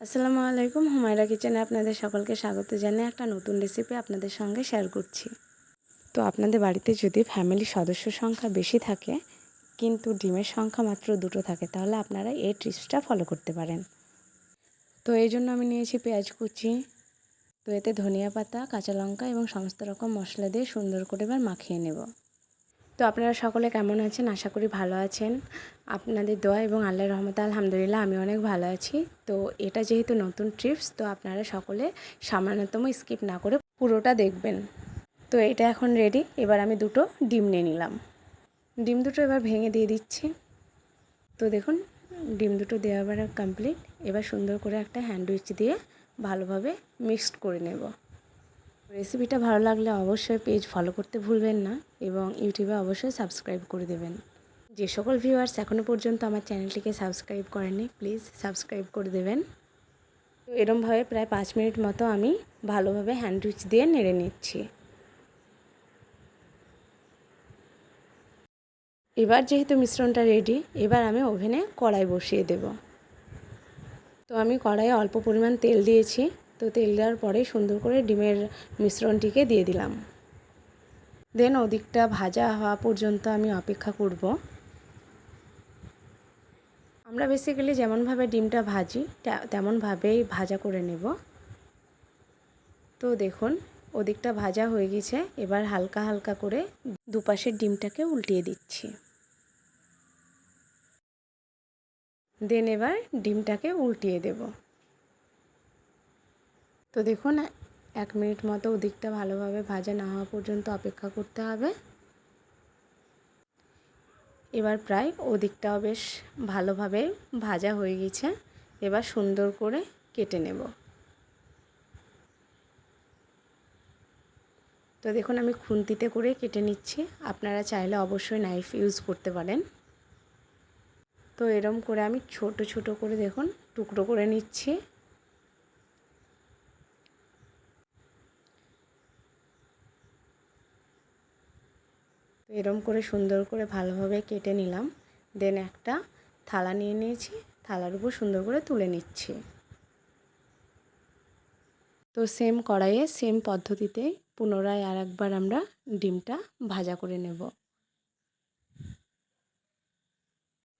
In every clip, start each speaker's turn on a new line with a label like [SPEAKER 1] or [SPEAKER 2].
[SPEAKER 1] আসসালামু আলাইকুম। হুমায়রা কিচেনে আপনাদের সকলকে স্বাগত জানিয়ে একটা নতুন রেসিপি আপনাদের সঙ্গে শেয়ার করছি। তো আপনাদের বাড়িতে যদি ফ্যামিলির সদস্য সংখ্যা বেশি থাকে কিন্তু ডিমের সংখ্যা মাত্র 2টো থাকে, তাহলে আপনারা এই টিপসটা ফলো করতে পারেন। তো এই জন্য আমি নিয়েছি পেঁয়াজ কুচি, তো এতে ধনিয়া পাতা, কাঁচা লঙ্কা এবং সমস্ত রকম মশলা দিয়ে সুন্দর করে এবার মাখিয়ে নেব। তো আপনারা সকলে কেমন আছেন? আশা করি ভালো আছেন। আপনাদের দোয়া এবং আল্লাহর রহমতে আলহামদুলিল্লাহ আমি অনেক ভালো আছি। তো এটা যেহেতু নতুন টিপস, তো আপনারা সকলে সামান্যতম স্কিপ না করে পুরোটা দেখবেন। তো এটা এখন রেডি। এবার আমি 2টো ডিম নিয়ে নিলাম। ডিম দুটো এবার ভেঙে দিয়ে দিচ্ছি। তো দেখুন ডিম দুটো দেওয়া এবার কমপ্লিট। এবার সুন্দর করে একটা হ্যান্ডউইচ দিয়ে ভালোভাবে মিক্সড করে নেব। রেসিপিটা ভালো লাগলে অবশ্যই পেজ ফলো করতে ভুলবেন না এবং ইউটিউবে অবশ্যই সাবস্ক্রাইব করে দেবেন। যে সকল ভিউয়ার্স এখনও পর্যন্ত আমার চ্যানেলটিকে সাবস্ক্রাইব করেননি, প্লিজ সাবস্ক্রাইব করে দেবেন। তো এরমভাবে প্রায় 5 মিনিট মতো আমি ভালোভাবে হ্যান্ডউইচ দিয়ে নেড়ে নিচ্ছি। এবার যেহেতু মিশ্রণটা রেডি, এবার আমি ওভেনে কড়াই বসিয়ে দেব। তো আমি কড়াইয়ে অল্প পরিমাণ তেল দিয়েছি। তো তেল দেওয়ার পরে সুন্দর করে ডিমের মিশ্রণটিকে দিয়ে দিলাম। দেন ওদিকটা ভাজা হওয়া পর্যন্ত আমি অপেক্ষা করব। আমরা বেসিক্যালি যেমনভাবে ডিমটা ভাজি তেমনভাবেই ভাজা করে নেব। তো দেখুন ওদিকটা ভাজা হয়ে গেছে। এবার হালকা হালকা করে দুপাশের ডিমটাকে উল্টিয়ে দিচ্ছি। দেন এবার ডিমটাকে উল্টিয়ে দেব। তো দেখুন 1 মিনিট মতো ওদিকটা ভালোভাবে ভাজা না হওয়া পর্যন্ত অপেক্ষা করতে হবে। এবার প্রায় ওদিকটাও বেশ ভালোভাবে ভাজা হয়ে গেছে। এবার সুন্দর করে কেটে নেব। তো দেখুন আমি খুন্তিতে করে কেটে নিচ্ছি। আপনারা চাইলে অবশ্যই নাইফ ইউজ করতে পারেন। তো এরম করে আমি ছোট ছোট করে দেখুন টুকরো করে নিচ্ছি। তো এরম করে সুন্দর করে ভালোভাবে কেটে নিলাম। দেন একটা থালা নিয়ে নিয়েছি, থালার উপর সুন্দর করে তুলে নিচ্ছি। তো সেম কড়াইয়ে সেম পদ্ধতিতে পুনরায় আরেকবার আমরা ডিমটা ভাজা করে নেব।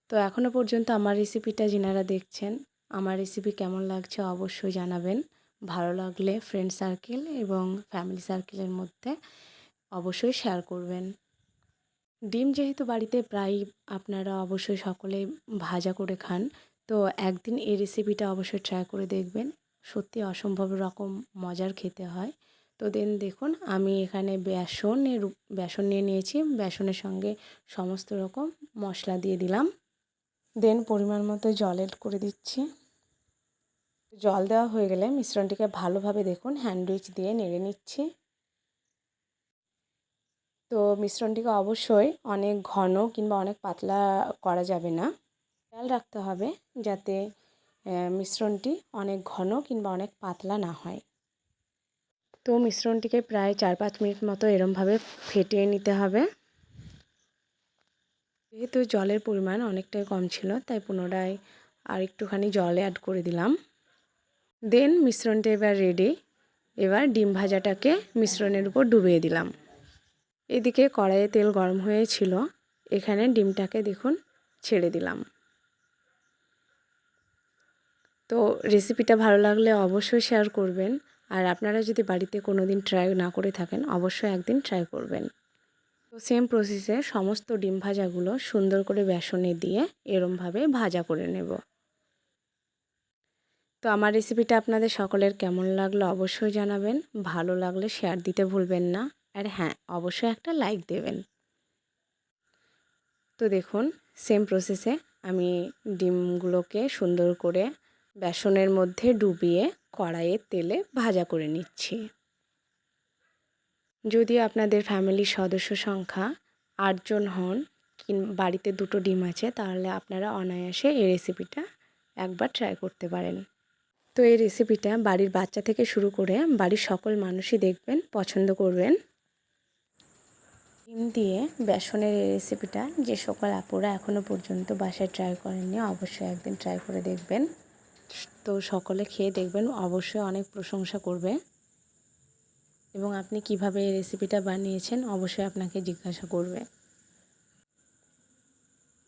[SPEAKER 1] তো এখনও পর্যন্ত আমার রেসিপিটা যিনারা দেখছেন, আমার রেসিপি কেমন লাগছে অবশ্যই জানাবেন। ভালো লাগলে ফ্রেন্ড সার্কেল এবং ফ্যামিলি সার্কেলের মধ্যে অবশ্যই শেয়ার করবেন। ডিম যেহেতু বাড়িতে প্রায় আপনারা অবশ্যই সকলে ভাজা করে খান, তো একদিন এই রেসিপিটা অবশ্যই ট্রাই করে দেখবেন। সত্যি অসম্ভব রকম মজার খেতে হয়। তো দেন দেখুন আমি এখানে বেসন নিয়ে নিয়েছি। বেসনের সঙ্গে সমস্ত রকম মশলা দিয়ে দিলাম। দেন পরিমাণ মতো জল এড করে দিচ্ছি। জল দেওয়া হয়ে গেলে মিশ্রণটিকে ভালোভাবে দেখুন হ্যান্ডউইচ দিয়ে নেড়ে নিচ্ছি। তো মিশ্রণটিকে অবশ্যই অনেক ঘন কিংবা অনেক পাতলা করা যাবে না। খেয়াল রাখতে হবে যাতে মিশ্রণটি অনেক ঘন কিংবা অনেক পাতলা না হয়। তো মিশ্রণটিকে প্রায় 4-5 মিনিট মতো এরমভাবে ফেটিয়ে নিতে হবে। যেহেতু জলের পরিমাণ অনেকটাই কম ছিল, তাই পুনরায় আর একটুখানি জল অ্যাড করে দিলাম। দেন মিশ্রণটি এবার রেডি। এবার ডিম ভাজাটাকে মিশ্রণের উপর ডুবিয়ে দিলাম। এদিকে কড়াইয়ে তেল গরম হয়েছিল, এখানে ডিমটাকে দেখুন ছেড়ে দিলাম। তো রেসিপিটা ভালো লাগলে অবশ্যই শেয়ার করবেন। আর আপনারা যদি বাড়িতে কোনো দিন ট্রাই না করে থাকেন অবশ্যই একদিন ট্রাই করবেন। তো সেম প্রসেসে সমস্ত ডিম ভাজাগুলো সুন্দর করে বেসনে দিয়ে এরমভাবে ভাজা করে নেব। তো আমার রেসিপিটা আপনাদের সকলের কেমন লাগলো অবশ্যই জানাবেন। ভালো লাগলে শেয়ার দিতে ভুলবেন না। আর হ্যাঁ, অবশ্যই একটা লাইক দেবেন। তো দেখুন সেম প্রসেসে আমি ডিমগুলোকে সুন্দর করে বেসনের মধ্যে ডুবিয়ে কড়াইয়ের তেলে ভাজা করে নিচ্ছি। যদি আপনাদের ফ্যামিলির সদস্য সংখ্যা 8 জন হন বাড়িতে 2টো ডিম আছে, তাহলে আপনারা অনায়াসে এই রেসিপিটা একবার ট্রাই করতে পারেন। তো এই রেসিপিটা বাড়ির বাচ্চা থেকে শুরু করে বাড়ির সকল মানুষই দেখবেন পছন্দ করবেন। ডিম দিয়ে বেসনের এই রেসিপিটা যে সকল আপুরা এখনও পর্যন্ত বাসায় ট্রাই করেননি অবশ্যই একদিন ট্রাই করে দেখবেন। তো সকলে খেয়ে দেখবেন, অবশ্যই অনেক প্রশংসা করবে। এবং আপনি কিভাবে এই রেসিপিটা বানিয়েছেন অবশ্যই আপনাকে জিজ্ঞাসা করবে।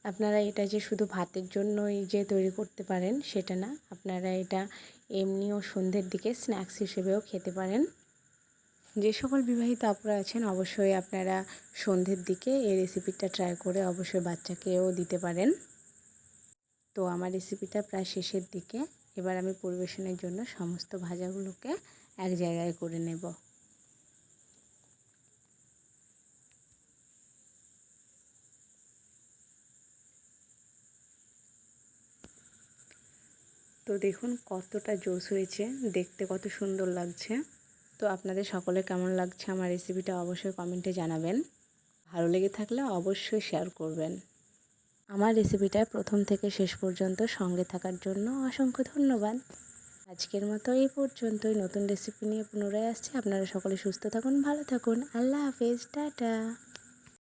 [SPEAKER 1] আপনারা এটা যে শুধু ভাতের জন্যই যে তৈরি করতে পারেন সেটা না, আপনারা এটা এমনিও সন্ধ্যের দিকে স্ন্যাক্স হিসেবেও খেতে পারেন। যে সকল বিবাহিত আপুরা আছেন অবশ্যই আপনারা সন্ধ্যের দিকে এই রেসিপিটা ট্রাই করে অবশ্যই বাচ্চাকেও দিতে পারেন। তো আমার রেসিপিটা প্রায় শেষের দিকে। এবার আমি পরিবেশনের জন্য সমস্ত ভাজাগুলোকে এক জায়গায় করে নেব। তো দেখুন কতটা জোস হয়েছে, দেখতে কত সুন্দর লাগছে। তো আপনাদের সকলে কেমন লাগছে আমার রেসিপিটা অবশ্যই কমেন্টে জানাবেন। ভালো লেগে থাকলে অবশ্যই শেয়ার করবেন। আমার রেসিপিটা প্রথম থেকে শেষ পর্যন্ত সঙ্গে থাকার জন্য অসংখ্য ধন্যবাদ। আজকের মতো এই পর্যন্তই। নতুন রেসিপি নিয়ে পুনরায় আসছি। আপনারা সকলে সুস্থ থাকুন, ভালো থাকুন। আল্লাহ হাফেজ, টাটা।